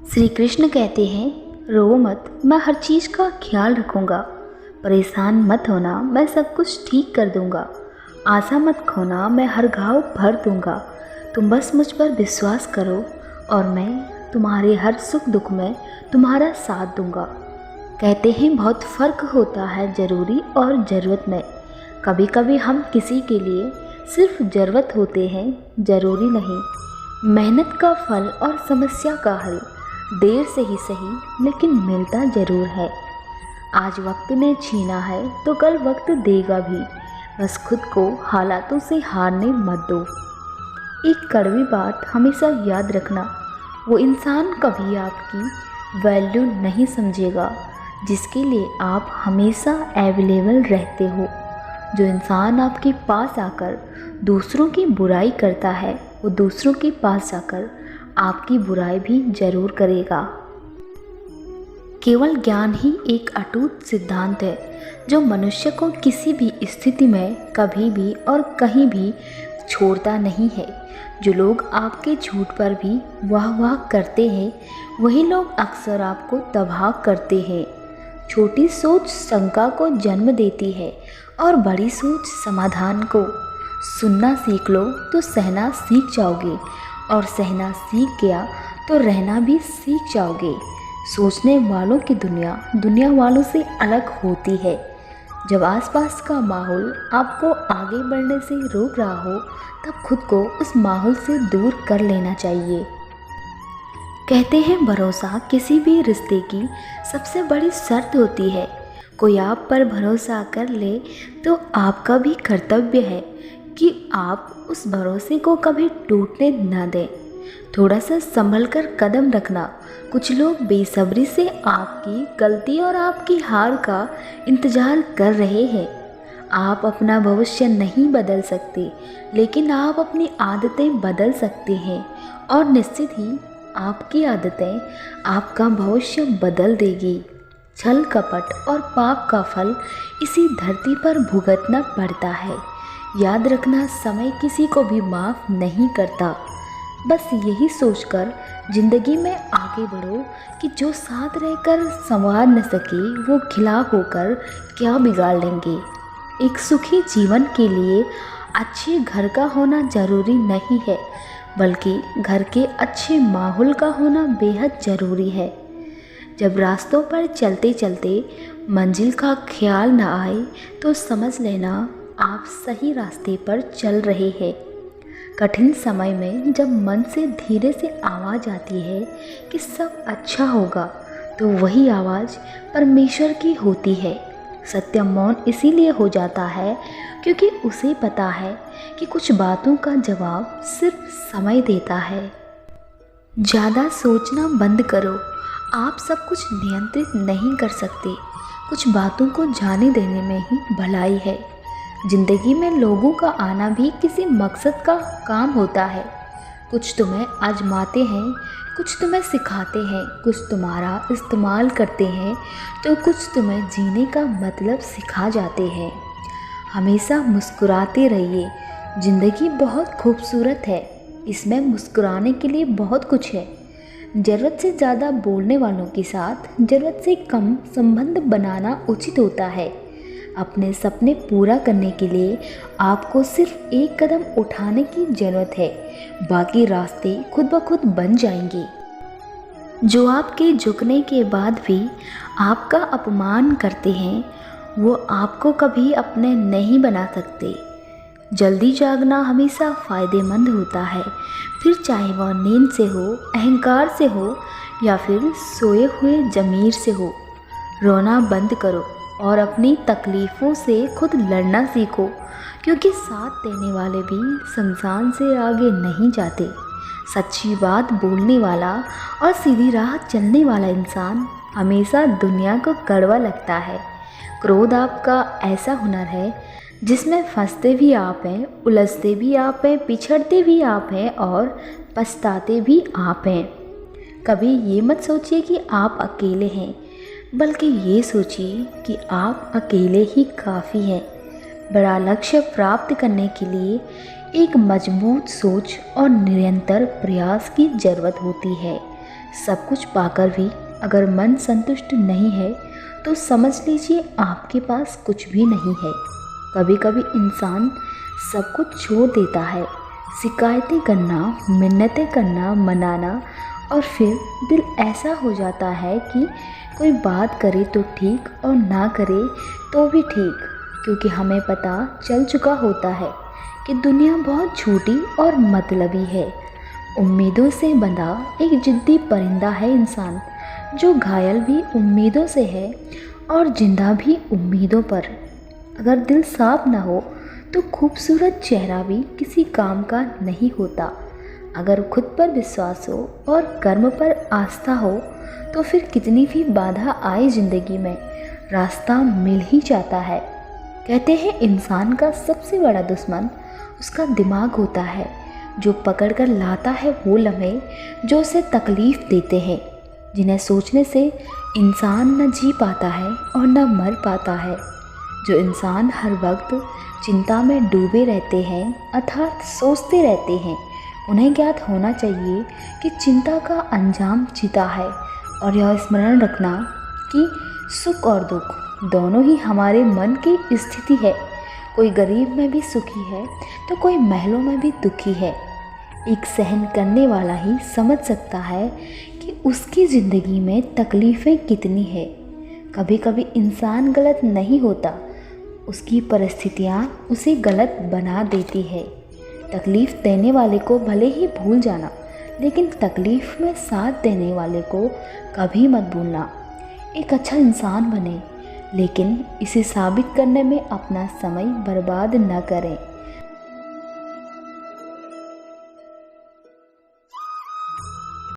श्री कृष्ण कहते हैं, रो मत, मैं हर चीज़ का ख्याल रखूँगा। परेशान मत होना, मैं सब कुछ ठीक कर दूँगा। आशा मत खोना, मैं हर घाव भर दूँगा। तुम बस मुझ पर विश्वास करो और मैं तुम्हारे हर सुख दुख में तुम्हारा साथ दूँगा। कहते हैं बहुत फ़र्क होता है ज़रूरी और ज़रूरत में। कभी कभी हम किसी के लिए सिर्फ ज़रूरत होते हैं, ज़रूरी नहीं। मेहनत का फल और समस्या का हल देर से ही सही लेकिन मिलता ज़रूर है। आज वक्त ने छीना है तो कल वक्त देगा भी। बस खुद को हालातों से हारने मत दो। एक कड़वी बात हमेशा याद रखना, वो इंसान कभी आपकी वैल्यू नहीं समझेगा जिसके लिए आप हमेशा अवेलेबल रहते हो। जो इंसान आपके पास आकर दूसरों की बुराई करता है, वो दूसरों के पास जाकर आपकी बुराई भी जरूर करेगा। केवल ज्ञान ही एक अटूट सिद्धांत है जो मनुष्य को किसी भी स्थिति में कभी भी और कहीं भी छोड़ता नहीं है। जो लोग आपके झूठ पर भी वाह वाह करते हैं, वही लोग अक्सर आपको तबाह करते हैं। छोटी सोच शंका को जन्म देती है और बड़ी सोच समाधान को। सुनना सीख लो तो सहना सीख जाओगे और सहना सीख गया तो रहना भी सीख जाओगे। सोचने वालों की दुनिया दुनिया वालों से अलग होती है। जब आसपास का माहौल आपको आगे बढ़ने से रोक रहा हो, तब खुद को उस माहौल से दूर कर लेना चाहिए। कहते हैं भरोसा किसी भी रिश्ते की सबसे बड़ी शर्त होती है। कोई आप पर भरोसा कर ले तो आपका भी कर्तव्य है कि आप उस भरोसे को कभी टूटने न दें। थोड़ा सा संभल कर कदम रखना। कुछ लोग बेसब्री से आपकी गलती और आपकी हार का इंतज़ार कर रहे हैं। आप अपना भविष्य नहीं बदल सकते, लेकिन आप अपनी आदतें बदल सकते हैं और निश्चित ही आपकी आदतें आपका भविष्य बदल देगी। छल कपट और पाप का फल इसी धरती पर भुगतना पड़ता है। याद रखना, समय किसी को भी माफ़ नहीं करता। बस यही सोचकर ज़िंदगी में आगे बढ़ो कि जो साथ रहकर संवार न सके वो खिलाफ होकर क्या बिगाड़ लेंगे। एक सुखी जीवन के लिए अच्छे घर का होना ज़रूरी नहीं है, बल्कि घर के अच्छे माहौल का होना बेहद ज़रूरी है। जब रास्तों पर चलते चलते मंजिल का ख्याल न आए तो समझ लेना आप सही रास्ते पर चल रहे हैं। कठिन समय में जब मन से धीरे से आवाज़ आती है कि सब अच्छा होगा, तो वही आवाज़ परमेश्वर की होती है। सत्य मौन इसीलिए हो जाता है क्योंकि उसे पता है कि कुछ बातों का जवाब सिर्फ समय देता है। ज़्यादा सोचना बंद करो। आप सब कुछ नियंत्रित नहीं कर सकते। कुछ बातों को जाने देने में ही भलाई है। ज़िंदगी में लोगों का आना भी किसी मकसद का काम होता है। कुछ तुम्हें आजमाते हैं, कुछ तुम्हें सिखाते हैं, कुछ तुम्हारा इस्तेमाल करते हैं तो कुछ तुम्हें जीने का मतलब सिखा जाते हैं। हमेशा मुस्कुराते रहिए। ज़िंदगी बहुत खूबसूरत है, इसमें मुस्कुराने के लिए बहुत कुछ है। ज़रूरत से ज़्यादा बोलने वालों के साथ ज़रूरत से कम संबंध बनाना उचित होता है। अपने सपने पूरा करने के लिए आपको सिर्फ एक कदम उठाने की ज़रूरत है, बाकी रास्ते खुद ब खुद बन जाएंगे। जो आपके झुकने के बाद भी आपका अपमान करते हैं, वो आपको कभी अपने नहीं बना सकते। जल्दी जागना हमेशा फ़ायदेमंद होता है, फिर चाहे वह नींद से हो, अहंकार से हो या फिर सोए हुए ज़मीर से हो। रोना बंद करो और अपनी तकलीफ़ों से खुद लड़ना सीखो, क्योंकि साथ देने वाले भी शमशान से आगे नहीं जाते। सच्ची बात बोलने वाला और सीधी राह चलने वाला इंसान हमेशा दुनिया को कड़वा लगता है। क्रोध आपका ऐसा हुनर है जिसमें फंसते भी आप हैं, उलझते भी आप हैं, पिछड़ते भी आप हैं और पछताते भी आप हैं। कभी ये मत सोचिए कि आप अकेले हैं, बल्कि ये सोचिए कि आप अकेले ही काफ़ी हैं। बड़ा लक्ष्य प्राप्त करने के लिए एक मजबूत सोच और निरंतर प्रयास की ज़रूरत होती है। सब कुछ पाकर भी अगर मन संतुष्ट नहीं है तो समझ लीजिए आपके पास कुछ भी नहीं है। कभी कभी इंसान सब कुछ छोड़ देता है, शिकायतें करना, मिन्नतें करना, मनाना, और फिर दिल ऐसा हो जाता है कि कोई बात करे तो ठीक और ना करे तो भी ठीक, क्योंकि हमें पता चल चुका होता है कि दुनिया बहुत छोटी और मतलबी है। उम्मीदों से बंधा एक जिद्दी परिंदा है इंसान, जो घायल भी उम्मीदों से है और जिंदा भी उम्मीदों पर। अगर दिल साफ ना हो तो खूबसूरत चेहरा भी किसी काम का नहीं होता। अगर खुद पर विश्वास हो और कर्म पर आस्था हो तो फिर कितनी भी बाधा आए ज़िंदगी में, रास्ता मिल ही जाता है। कहते हैं इंसान का सबसे बड़ा दुश्मन उसका दिमाग होता है, जो पकड़ कर लाता है वो लम्हे जो उसे तकलीफ़ देते हैं, जिन्हें सोचने से इंसान न जी पाता है और न मर पाता है। जो इंसान हर वक्त चिंता में डूबे रहते हैं अर्थात सोचते रहते हैं, उन्हें ज्ञात होना चाहिए कि चिंता का अंजाम चिता है। और यह स्मरण रखना कि सुख और दुख दोनों ही हमारे मन की स्थिति है। कोई गरीब में भी सुखी है तो कोई महलों में भी दुखी है। एक सहन करने वाला ही समझ सकता है कि उसकी ज़िंदगी में तकलीफ़ें कितनी है। कभी कभी इंसान गलत नहीं होता, उसकी परिस्थितियाँ उसे गलत बना देती है। तकलीफ़ देने वाले को भले ही भूल जाना, लेकिन तकलीफ़ में साथ देने वाले को कभी मत भूलना। एक अच्छा इंसान बने, लेकिन इसे साबित करने में अपना समय बर्बाद न करें।